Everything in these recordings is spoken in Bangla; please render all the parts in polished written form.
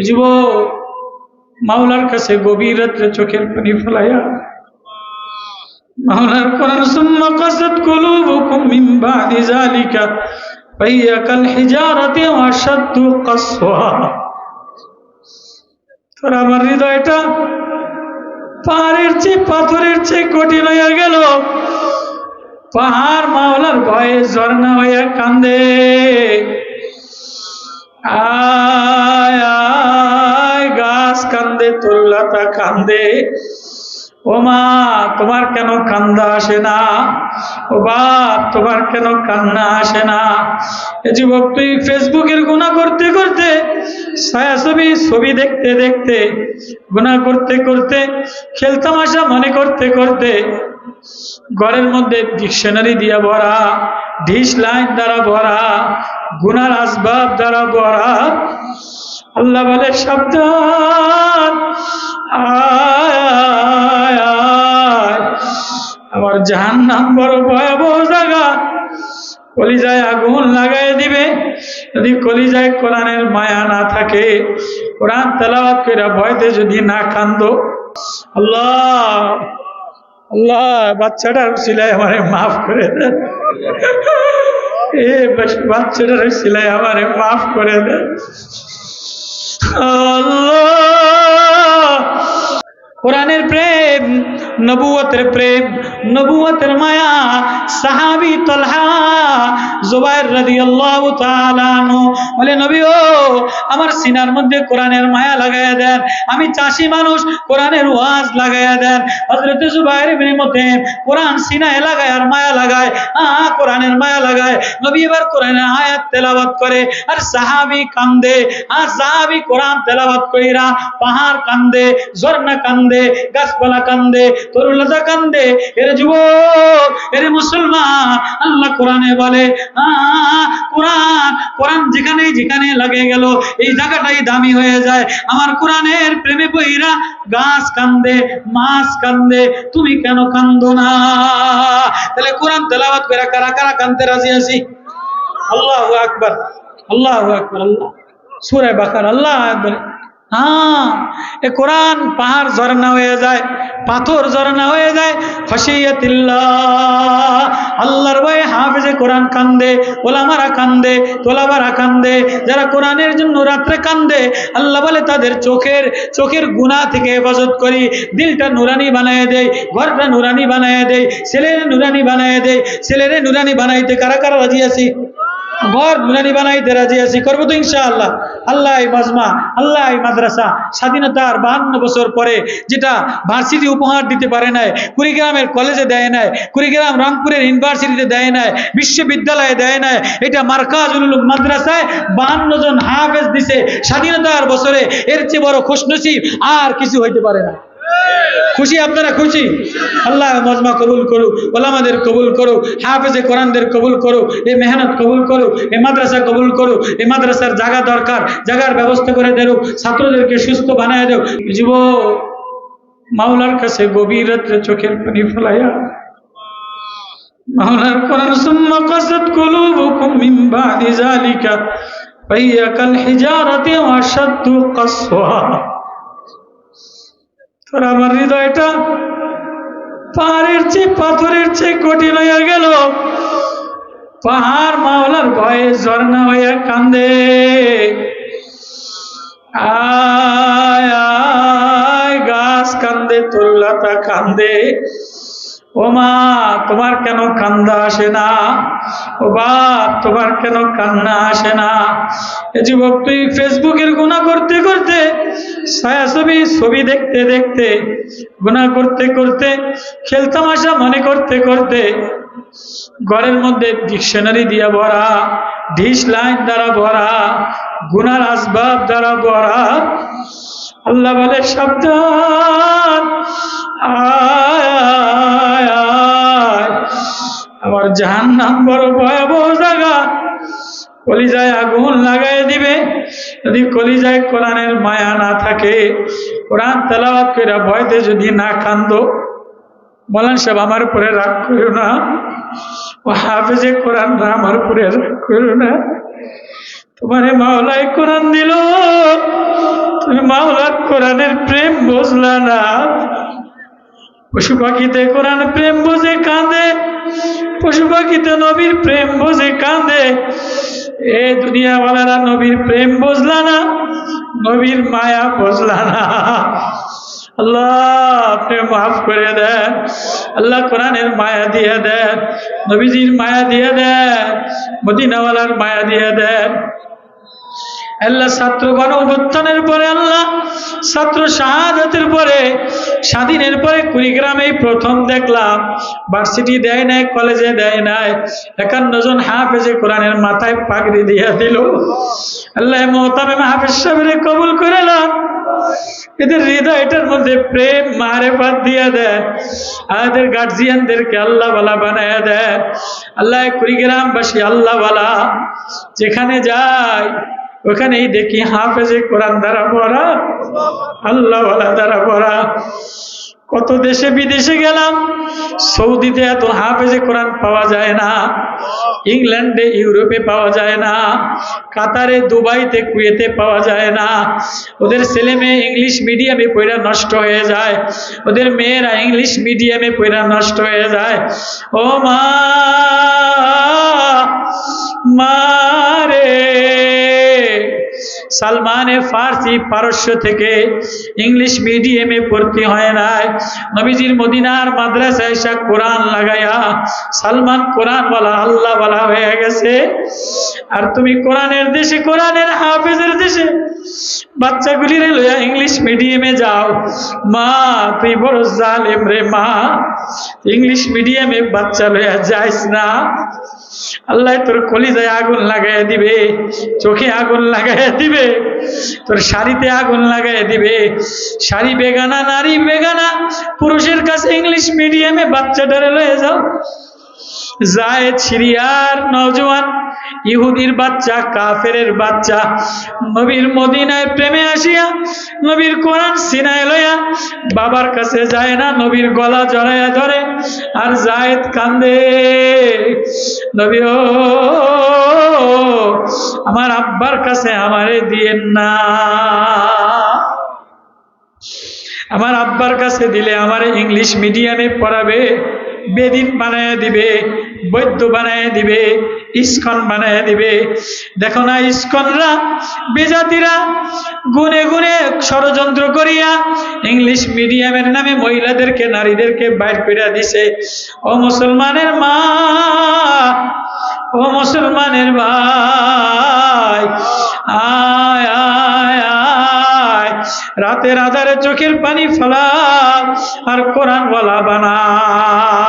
যুবক মাওলার কাছে গভীর রাত্রে চোখের পানি ফেলাইয়া মাওলার কোরআন সুম্মা কাসাত কুলুবুকুম মিন বাদি যালিকা ফাহিয়া কাল হিজারাতি ওয়া আশাদ্দু কাসওয়া। তোর আমার হৃদয়টা পাহাড়ের চেয়ে পাথরের চেয়ে কঠিন হইয়া গেল। পাহাড় মাওলার ভয়ে ঝর্ণা হইয়া কান্দে। আয় আয় গাছ কান্দে, তরুলতা কান্দে। ও মা তোমার কেন কান্দা আসে না? ও বাপ তোমার কেন কান্না আসে না? এ যুবক তুই ফেসবুকের গুনাহ করতে করতে, ছবি দেখতে দেখতে, গুনাহ করতে করতে, খেলতামাশা মনে করতে করতে, ঘরের মধ্যে ডিকশনারি দিয়া ভরা, ডিশ লাইন দ্বারা ভরা, গুনার আসবাব দ্বারা ভরা। আল্লাহ বলে সাবধান, আয় আয়, আমার জাহান্নাম বড় ভয়াবহ জায়গা, কলিজায় আগুন লাগাই দিবে যদি কলিজায় কোরআনের মায়া না থাকে, কোরআন তেলাওয়াত কইরা ভয়তে যদি না কান্দো। আল্লাহ আল্লাহ বাচ্চাটার সিলাই আমারে মাফ করে দেন, বাচ্চাটার সিলাই আমারে মাফ করে দেন। আল্লাহ কোরআনের প্রেম, নবুয়তের প্রেম, নবুয়তের মায়া। সাহাবী তালহা জুবাইর রাদিয়াল্লাহু তাআলা আনহু বলে, নবী ও আমার সিনার মধ্যে কোরআনের মায়া লাগাইয়া দেন, আমি চাষি মানুষ, কোরআনের ওয়াজ লাগাইয়া দেন। হযরত জুবাইর ইবনে মুতাইম কোরআন সিনায় লাগায় আর মায়া লাগায়, কোরআনের মায়া লাগায়। নবী এবার কোরআনের আয়াত তেলাওয়াত করে আর সাহাবী কান্দে, আর সাহাবী কোরআন তেলাওয়াত কইরা পাহাড় কান্দে, ঝর্ণা কান্দে, গাছপালা কান্দে, তরুলতা কান্দে। এর যুবক, এর মুসলমান, আল্লাহ কোরআনে বলে কোরআন কোরআন যেখানে যেখানে লাগে গেল এই জায়গাটাই দামি হয়ে যায়। আমার কোরআনের প্রেমে বইরা গাছ কান্দে, মাছ কান্দে, তুমি কেন কান্দো না? তাহলে কোরআন তেলাওয়াত করে কারা কারা কান্দতে রাজি আছি? আল্লাহু আকবার, আল্লাহু আকবার। আল্লাহ সূরা বাকারা আল্লাহ আকবার। এ কোরআন পাহাড় ঝর্ণা হয়ে যায়, পাথর ঝর্ণা হয়ে যায়। খাশিয়াতিল্লাহ, আল্লাহর ভয়ে হাফেজে কোরআন কান্দে, ওলামারা কান্দে, তোলাবারা কান্দে। যারা কোরআনের জন্য রাত্রে কান্দে, আল্লাহ বলে তাদের চোখের গুনাহ থেকে হেফাজত করি, দিলটা নুরানি বানায় দেয়, ঘরটা নুরানি বানায় দেয়, ছেলের নুরানি বানায় দেয়। ছেলেরে নুরানি বানাইতে কারা কারা রাজি আছি? ঘর নুরানি বানাইতে রাজি আছি, করবো তো ইনশাআল্লাহ। আল্লাহ মাজমা, আল্লাহ মাদ্রাসা স্বাধীনতার 52 বছর পরে যেটা ভার্সিটি উপহার দিতে পারে নাই, কুড়িগ্রামের কলেজে দেয় নাই, কুড়িগ্রাম রংপুরের ইউনিভার্সিটিতে দেয় নাই, বিশ্ববিদ্যালয়ে দেয় নাই, এটা মারকাজুল উলুম মাদ্রাসায় 52 জন হাফেজ দিছে স্বাধীনতার বছরে। এর চেয়ে বড় খুশনসিব আর কিছু হইতে পারে না। খুশি আপনারা? খুশি? আল্লাহ মজমা কবুল করো, ওলামাদের কবুল করো, হাফেজে কোরআনদের কবুল করো, এই মেহনত কবুল করো, এই মাদ্রাসা কবুল করো। এই মাদ্রাসার জায়গা দরকার, জায়গার ব্যবস্থা করে দেও, ছাত্রদেরকে সুস্থ বানায় দেও। যুবক মাওলার কাছে গভীর রাত্রে চোখের পানি ফেলাইয়া মাওলার কোরআন সুম্মা কাসাত কুলুবুকুম মিন বাদি যালিকা ফাহিয়া কাল হিজারাতি ওয়া আশাদ্দু কাসওয়া। তোর আমার হৃদয়টা পাহাড়ের চেয়ে পাথরের চেয়ে কঠিন হইয়া গেল। পাহাড় মাওলার ভয়ে ঝর্ণা হইয়া কান্দে। আয় আয় গাছ কান্দে, তরুলতা কান্দে। ও মা তোমার কেন কান্দা আসে না? ও বাপ তোমার কেন কান্না আসে না? এ যুবক তুই ফেসবুকের গুনাহ করতে করতে, ছবি দেখতে দেখতে, গুনাহ করতে করতে, খেলতামাশা মনে করতে করতে, ঘরের মধ্যে ডিকশনারি দিয়া ভরা, ডিশ লাইন দ্বারা ভরা, গুনার আসবাব দ্বারা ভরা। আল্লাহ বলে সাবধান, আয় আয়, আমার জাহান্নাম বড় ভয়াবহ জায়গা, কলিজায় আগুন লাগাই দিবে যদি কলিজায় কোরআনের মায়া না থাকে, কোরআন তেলাওয়াত কইরা ভয়তে যদি না কান্দো। বলেন সব আমার উপরে রাগ করো না, ও হাফেজে কোরআন আমার উপরে রাগ করো না। তোমারে মাওলাই কোরআন দিল, তুমি মাওলার কোরআনের প্রেম বুঝলা না। পশু পাখিতে কোরআন প্রেম বুঝে কাঁদে, পশু পাখিতে নবীর প্রেম বুঝে কাঁদে। এ দুনিয়াওয়ালারা নবীর প্রেম বুঝলা না, নবীর মায়া বুঝলা না। আল্লাহ আপনি মাফ করে দেন, আল্লাহ কোরআনের মায়া দিয়ে দেন, নবীজির মায়া দিয়ে দেন, মদিনাওয়ালার মায়া দিয়ে দেন। আল্লাহ ছাত্র গণ অভ্যুত্থানের পরে, আল্লাহ ছাত্র শাহাদাতের পরে, স্বাধীনের পরে কুড়িগ্রামে প্রথম দেখলাম ভার্সিটি দেয় নাই, কলেজে দেয় নাই, 51 জন হাফেজে কোরআনের মাথায় পাগড়ি দিয়ে দিল। আল্লাহ মোহতামিম হাফেজ সাহেবের কবুল করে নাও, এদের হৃদয়টার মধ্যে প্রেম মারেফাত দিয়ে দেন, আমাদের গার্জিয়ানদেরকে আল্লাহ ওয়ালা বানায় দেন। আল্লাহ কুড়িগ্রামবাসী আল্লাহ ওয়ালা, যেখানে যায় ওখানেই দেখি হাফেজে কোরআন দ্বারা পড়া, আল্লাহ ওয়ালা দ্বারা পড়া। কত দেশে বিদেশে গেলাম, সৌদিতে এত হাফেজে কোরআন পাওয়া যায় না, ইংল্যান্ডে ইউরোপে পাওয়া যায় না, কাতারে দুবাইতে কুয়েতে পাওয়া যায় না। ওদের ছেলে মেয়ে ইংলিশ মিডিয়ামে পড়া নষ্ট হয়ে যায়, ওদের মেয়েরা ইংলিশ মিডিয়ামে পড়া নষ্ট হয়ে যায়। ও মা মারে, সালমানে ফার্সি পারস্য থেকে ইংলিশ মিডিয়ামে ভর্তি হয় নাই, নবীজির মদিনার মাদ্রাসায় এসে কোরআন লাগাইয়া সালমান কোরআনওয়ালা আল্লাহওয়ালা হয়ে গেছে। আর তুমি কোরআনের দেশে, কোরআনের হাফেজের দেশে বাচ্চাগুলিরে লইয়া ইংলিশ মিডিয়ামে যাও। মা তুই বড় জালেম রে মা, ইংলিশ মিডিয়ামে বাচ্চা লইয়া যাইস না, আল্লাহ তোর কলিজায় আগুন লাগাইয়া দিবে, চোখে আগুন লাগাইয়া দিবে, তোর শাড়িতে আগুন লাগাইয়া দিবে। শাড়ি বেগানা, নারী বেগানা, পুরুষের কাছে ইংলিশ মিডিয়ামে বাচ্চাটারে লয়ে যাও। জায়েদ সিরিয়ার নওজোয়ান, ইহুদির বাচ্চা, কাফেরের বাচ্চা, নবীর মদিনায় প্রেমে আসিয়া নবীর কোরআন সিনায় লইয়া বাবার কাছে যায় না, নবীর গলা জড়াইয়া ধরে আর জায়েদ কান্দে, নবী ও আমার আব্বার কাছে আমারে দিয়েন না, আমার আব্বার কাছে দিলে আমারে ইংলিশ মিডিয়ামে পড়াবে, বেদিন বানায় দিবে, বৈদ্য বানায় দিবে, ইস্কন বানায় দিবে। দেখো না ইস্কনরা, বেজাতিরা গুনে গুনে ষড়যন্ত্র করিয়া ইংলিশ মিডিয়ামের নামে মহিলাদেরকে, নারীদেরকে বাইর করে দিছে। ও মুসলমানের মা, ও মুসলমানের ভাই, আয় আয় আয়, রাতের আধারে চোখের পানি ফেলাও আর কোরআনওয়ালা বানাও।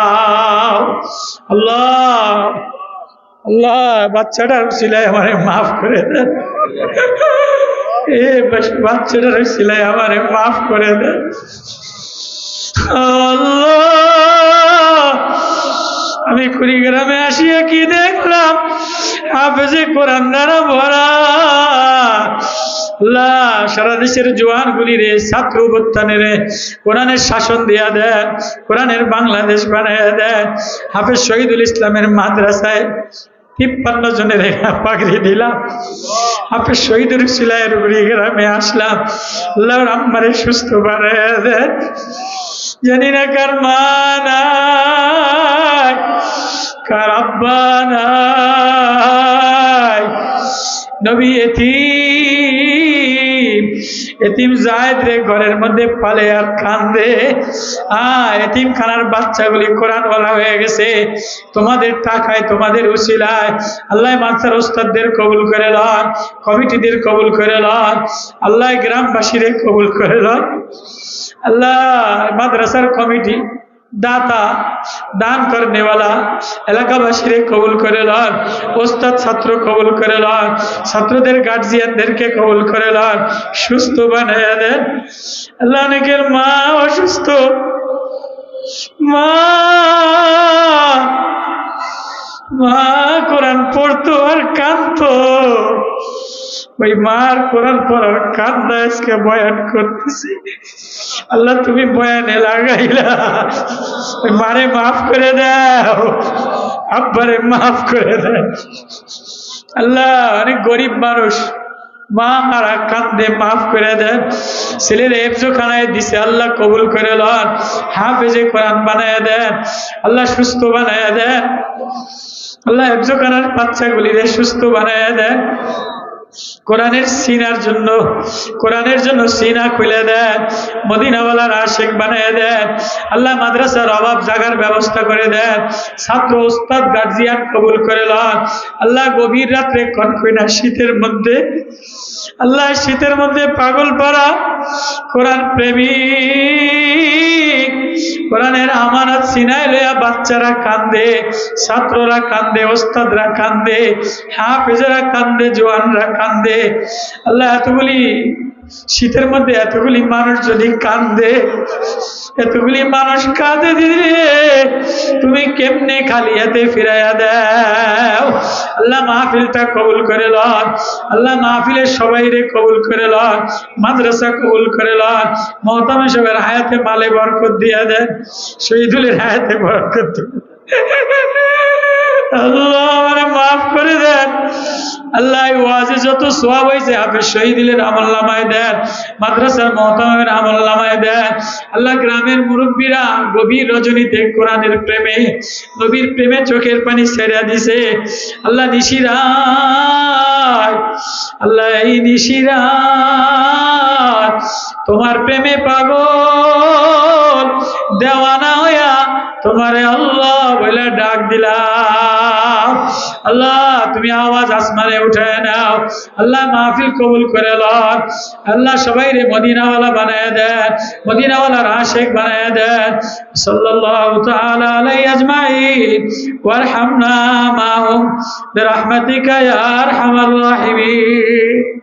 আল্লাহ আল্লাহ বাচ্চাটার সিলাই আমারে মাফ করে দেন, বাচ্চাটার সিলাই আমারে মাফ করে দেন। আল্লাহ আমি কুড়িগ্রামে আসিয়া কি দেখলাম, হাফেজে কোরআন দ্বারা ভরা। আল্লাহ সারা দেশের জোয়ান গুলিরে, ছাত্র অভ্যুত্থানের কোরআনের শাসন দিয়া দেন, কোরআনের বাংলাদেশ বানাইয়া দেন। হাফেজ শহীদুল ইসলামের মাদ্রাসায় 53 জনের পাগড়ি দিলাম, হাফেজ শহীদুল সিলাইয়ের গ্রামে আসলাম। আল্লাহ আম্মারে সুস্থ বানাইয়া দেন। জানি না কার মা নাই, কার আব্বা নাই, নবী এতিম, এতিম জায়েদ রে ঘরের মধ্যে পালে আর কান্দে। এতিম খানার বাচ্চাগুলি কোরআনওয়ালা হয়ে গেছে তোমাদের টাকায়, তোমাদের উসিলায়। আল্লাহ মাদ্রাসার ওস্তাদদের কবুল করে লন, কমিটিদের কবুল করে লন, আল্লাহ গ্রামবাসীরে কবুল করে লন। আল্লাহ মাদ্রাসার কমিটি, দাতা, দান করনেওয়ালা এলাকাবাসীরে কবুল করে লন, ওস্তাদ ছাত্র কবুল করে লন, ছাত্রদের গার্জিয়ানদেরকে কবুল করে লন, সুস্থ বানিয়ে দেন। আল্লাহ অনেকের মা অসুস্থ, মা মা কোরআন পড়তো আর কাঁদতো, ওই মার কোরআন পড়ার কান্দা আজকে বয়ান করতেছি। আল্লাহ তুমি বয়ানে লাগাইলা, ওই মারে মাফ করে দাও, আব্বারে মাফ করে দাও। আল্লাহ অনেক গরিব মানুষ, মা মারা কান্দে, মাফ করে দেন। ছেলের হেফজোখানায় দিছে, আল্লাহ কবুল করে লন, হাফেজে কোরআন বানায় দেন, আল্লাহ সুস্থ বানায় দেন। আল্লাহ হেফজোখানার বাচ্চাগুলিরে সুস্থ বানায় দেন। কোরআনের সিনার জন্য, কোরআনের জন্য সিনা খুলে দেন, মদিনাওয়ালার আশিক বানিয়ে দেন। আল্লাহ মাদ্রাসার অভাব জাগার ব্যবস্থা করে দেন, ছাত্র ওস্তাদ গার্জিয়ান কবুল করে লন। আল্লাহ গভীর রাত্রে কনকনা শীতের মধ্যে, আল্লাহ শীতের মধ্যে পাগল পারা কোরআন প্রেমিক, কোরআনের আমানত সিনায় লইয়া বাচ্চারা কান্দে, ছাত্ররা কান্দে, ওস্তাদরা কান্দে, হাফেজরা কান্দে, জওয়ানরা কান্দে। আল্লাহ এতগুলি শীতের মধ্যে এতগুলি মানুষ যদি কান্দে, এতগুলি মানুষ কাঁদে দিলে তুমি কেমনে খালি হাতে ফিরাইয়া দাও। আল্লাহ মাহফিলটা কবুল করে লন, আল্লাহ মাহফিলের সবাই রে কবুল করে লন, মাদ্রাসা কবুল করে লন। মহতামে সবের হায়াতে মালে বরকত দিয়া দেন, শহীদুলের হায়াতে বরকত। আল্লাহ আমারে মাফ করে দেন। আল্লাহ ওয়াজে যত সওয়াব হয়েছে হাফেজ শহীদুলের আমলনামায় দেন, মাদ্রাসার মহতামের আমলনামায় দেন। আল্লাহ গ্রামের মুরব্বীরা গভীর রজনীতে কোরআনের প্রেমে, নবীর প্রেমে চোখের পানি ছেড়ে দিছে। আল্লাহ নিশিরাত, আল্লাহ এই নিশিরাত তোমার প্রেমে পাগল দেওয়ানা হইয়া তোমারে আল্লাহ বলে ডাক দিলাম। আল্লাহ তুমি আওয়াজ আসমানে উঠায় নাও। আল্লাহ মাহফিল কবুল করে লন। আল্লাহ সবাই রে মদিনাওয়ালা বানায় দেন, মদিনাওয়ালার আশিক বানায় দেন। সাল্লাল্লাহু তাআলা আলাইহি আজমাইন ওয়ারহামনা মাহুম বিরহমাতিকা ইয়া আরহামার রাহিমিন।